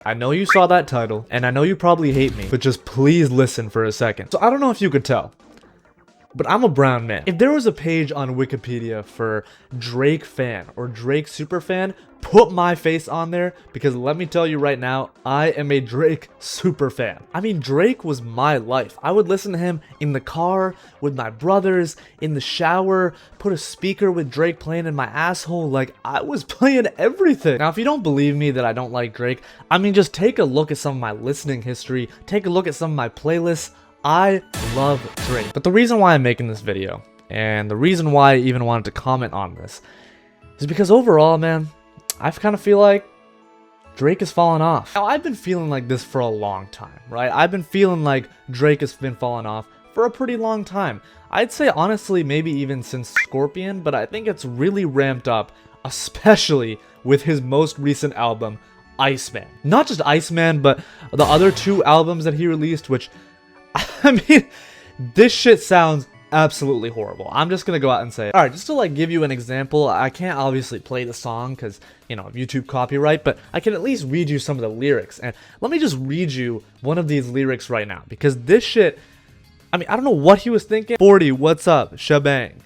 I know you saw that title, and I know you probably hate me, but just please listen for a second. So I don't know if you could tell, but I'm a brown man. If there was a page on Wikipedia for Drake fan or Drake super fan, put my face on there, because let me tell you right now, I am a Drake super fan. I mean, Drake was my life. I would listen to him in the car, with my brothers, in the shower, put a speaker with Drake playing in my asshole. Like, I was playing everything. Now, if you don't believe me that I don't like Drake, I mean, just take a look at some of my listening history, take a look at some of my playlists. I love Drake. But the reason why I'm making this video, and the reason why I even wanted to comment on this, is because overall, man, I kind of feel like Drake has fallen off. Now, I've been feeling like this for a long time, right? I've been feeling like Drake has been falling off for a pretty long time. I'd say, honestly, maybe even since Scorpion, but I think it's really ramped up, especially with his most recent album, Iceman. Not just Iceman, but the other two albums that he released, which, I mean, this shit sounds absolutely horrible. I'm just gonna go out and say it. Alright, just to like give you an example, I can't obviously play the song because, you know, YouTube copyright, but I can at least read you some of the lyrics. And let me just read you one of these lyrics right now, because this shit, I mean, I don't know what he was thinking. 40, what's up? Shebang.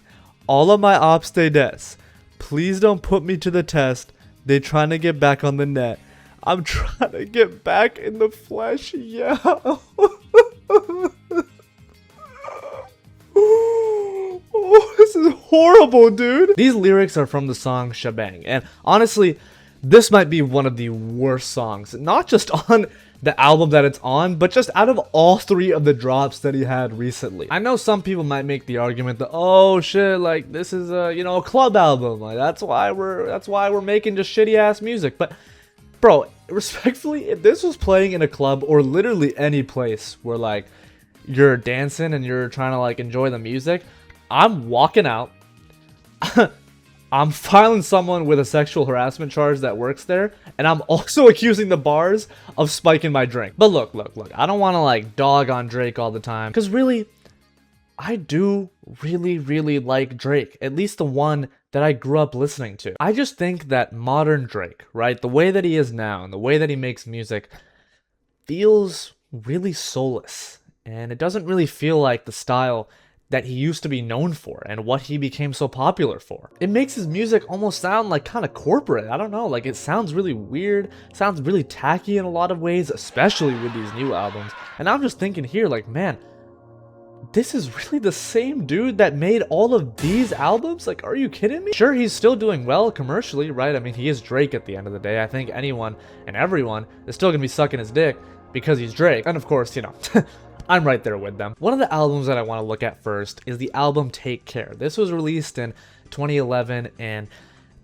All of my ops stay des. Please don't put me to the test. They trying to get back on the net. I'm trying to get back in the flesh, yeah. Oh, this is horrible, dude. These lyrics are from the song Shebang, and honestly, this might be one of the worst songs, not just on the album that it's on, but just out of all three of the drops that he had recently. I know some people might make the argument that, oh shit, like this is a, you know, a club album, like that's why we're making just shitty ass music. But bro, respectfully, if this was playing in a club or literally any place where like you're dancing and you're trying to like enjoy the music, I'm walking out. I'm filing someone with a sexual harassment charge that works there, and I'm also accusing the bars of spiking my drink. But look, I don't want to like dog on Drake all the time, because really, I do really like Drake, at least the one that I grew up listening to. I just think that modern Drake, right, the way that he is now and the way that he makes music feels really soulless, and it doesn't really feel like the style that he used to be known for and what he became so popular for. It makes his music almost sound like kind of corporate. I don't know, like it sounds really weird, sounds really tacky in a lot of ways, especially with these new albums. And I'm just thinking here, like, man, this is really the same dude that made all of these albums? Like, are you kidding me? Sure, he's still doing well commercially, right? I mean, he is Drake at the end of the day. I think anyone and everyone is still gonna be sucking his dick because he's Drake. And of course, you know, I'm right there with them. One of the albums that I want to look at first is the album Take Care. This was released in 2011, and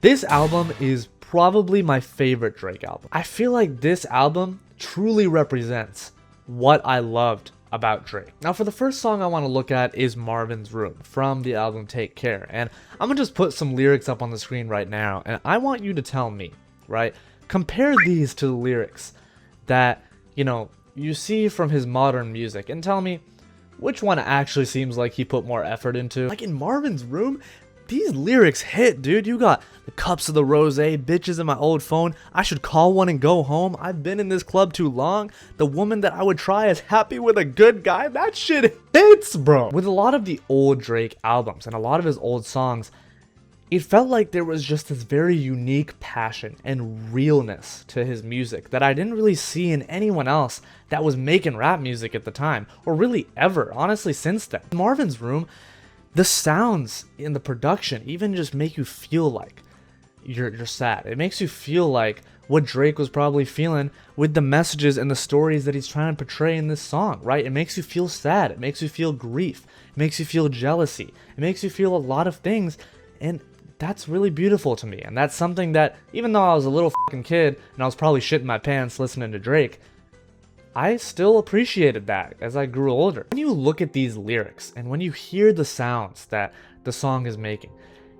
this album is probably my favorite Drake album. I feel like this album truly represents what I loved about Drake. Now, for the first song I want to look at is Marvin's Room from the album Take Care, and I'm gonna just put some lyrics up on the screen right now, and I want you to tell me, right, compare these to the lyrics that, you know, you see from his modern music, and tell me which one actually seems like he put more effort into. Like in Marvin's Room, these lyrics hit, dude. You got the cups of the rosé, bitches in my old phone, I should call one and go home, I've been in this club too long, the woman that I would try is happy with a good guy. That shit hits, bro. With a lot of the old Drake albums and a lot of his old songs, it felt like there was just this very unique passion and realness to his music that I didn't really see in anyone else that was making rap music at the time, or really ever, honestly, since then. Marvin's Room, the sounds in the production even just make you feel like you're sad. It makes you feel like what Drake was probably feeling with the messages and the stories that he's trying to portray in this song, right? It makes you feel sad. It makes you feel grief. It makes you feel jealousy. It makes you feel a lot of things, and that's really beautiful to me. And that's something that, even though I was a little fucking kid and I was probably shitting my pants listening to Drake, I still appreciated that as I grew older. When you look at these lyrics and when you hear the sounds that the song is making,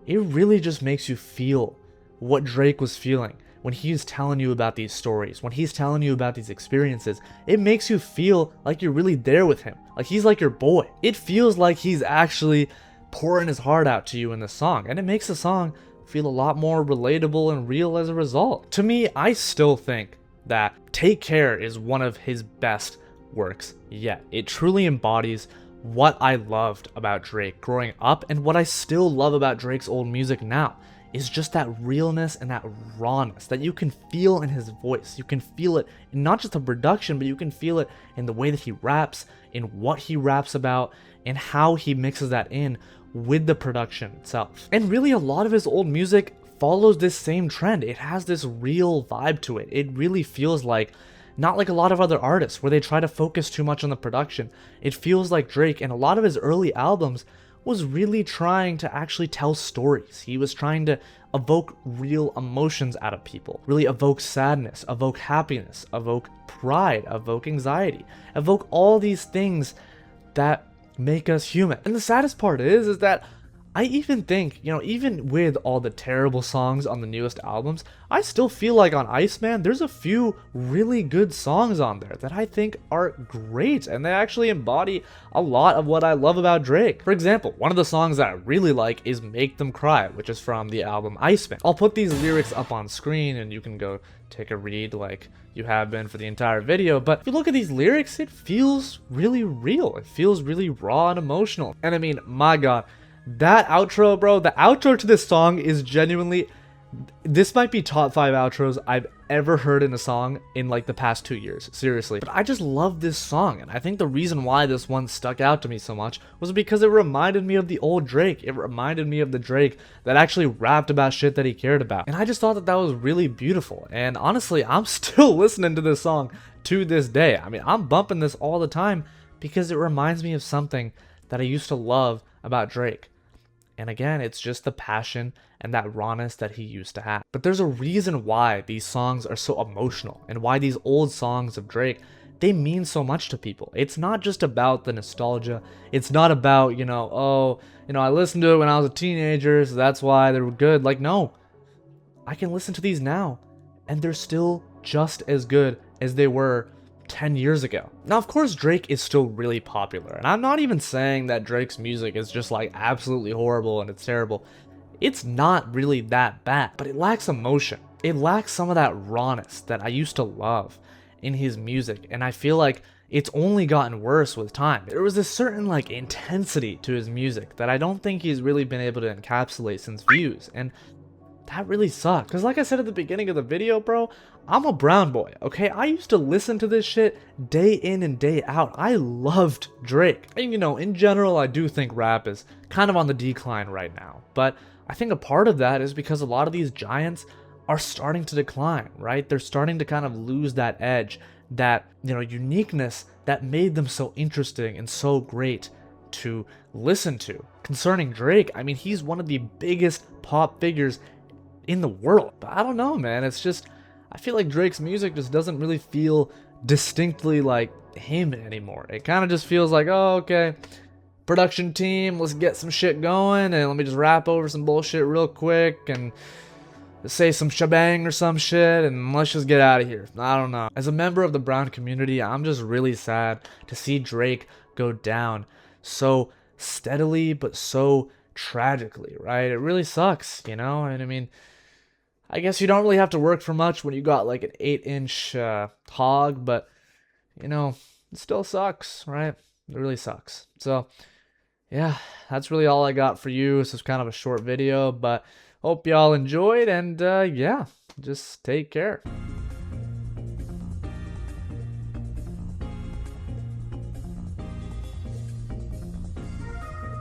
it really just makes you feel what Drake was feeling when he's telling you about these stories, when he's telling you about these experiences. It makes you feel like you're really there with him, like he's like your boy. It feels like he's actually pouring his heart out to you in the song, and it makes the song feel a lot more relatable and real as a result. To me, I still think that Take Care is one of his best works yet. It truly embodies what I loved about Drake growing up, and what I still love about Drake's old music now is just that realness and that rawness that you can feel in his voice. You can feel it in not just the production, but you can feel it in the way that he raps, in what he raps about, and how he mixes that in with the production itself. And really, a lot of his old music follows this same trend. It has this real vibe to it. It really feels like, not like a lot of other artists where they try to focus too much on the production. It feels like Drake, and a lot of his early albums, was really trying to actually tell stories. He was trying to evoke real emotions out of people, really evoke sadness, evoke happiness, evoke pride, evoke anxiety, evoke all these things that make us human. And the saddest part is that I even think, even with all the terrible songs on the newest albums, I still feel like on Iceman, there's a few really good songs on there that I think are great, and they actually embody a lot of what I love about Drake. For example, one of the songs that I really like is Make Them Cry, which is from the album Iceman. I'll put these lyrics up on screen and you can go take a read like you have been for the entire video, but if you look at these lyrics, it feels really real. It feels really raw and emotional. And I mean, my God, that outro, bro, the outro to this song is genuinely, this might be top 5 outros I've ever heard in a song in like the past 2 years, seriously. But I just love this song, and I think the reason why this one stuck out to me so much was because it reminded me of the old Drake. It reminded me of the Drake that actually rapped about shit that he cared about, and I just thought that that was really beautiful. And honestly, I'm still listening to this song to this day. I mean, I'm bumping this all the time because it reminds me of something that I used to love about Drake. And again, it's just the passion and that rawness that he used to have. But there's a reason why these songs are so emotional, and why these old songs of Drake, they mean so much to people. It's not just about the nostalgia. It's not about, I listened to it when I was a teenager, so that's why they were good. Like, no, I can listen to these now, and they're still just as good as they were 10 years ago. Now, of course, Drake is still really popular, and I'm not even saying that Drake's music is just like absolutely horrible and it's terrible. It's not really that bad, but it lacks emotion. It lacks some of that rawness that I used to love in his music, and I feel like it's only gotten worse with time. There was a certain like intensity to his music that I don't think he's really been able to encapsulate since Views, and that really sucks. Because like I said at the beginning of the video, bro, I'm a brown boy, okay? I used to listen to this shit day in and day out. I loved Drake. And in general, I do think rap is kind of on the decline right now. But I think a part of that is because a lot of these giants are starting to decline, right? They're starting to kind of lose that edge, that, uniqueness that made them so interesting and so great to listen to. Concerning Drake, I mean, he's one of the biggest pop figures in the world. But I don't know, man. It's just, I feel like Drake's music just doesn't really feel distinctly like him anymore. It kind of just feels like, oh, okay, production team, let's get some shit going, and let me just rap over some bullshit real quick and say some shebang or some shit, and let's just get out of here. I don't know. As a member of the brown community, I'm just really sad to see Drake go down so steadily but so tragically, right? It really sucks, And I mean, I guess you don't really have to work for much when you got like an 8-inch hog, but it still sucks, right? It really sucks. So yeah, that's really all I got for you. This is kind of a short video, but hope y'all enjoyed, and yeah, just take care.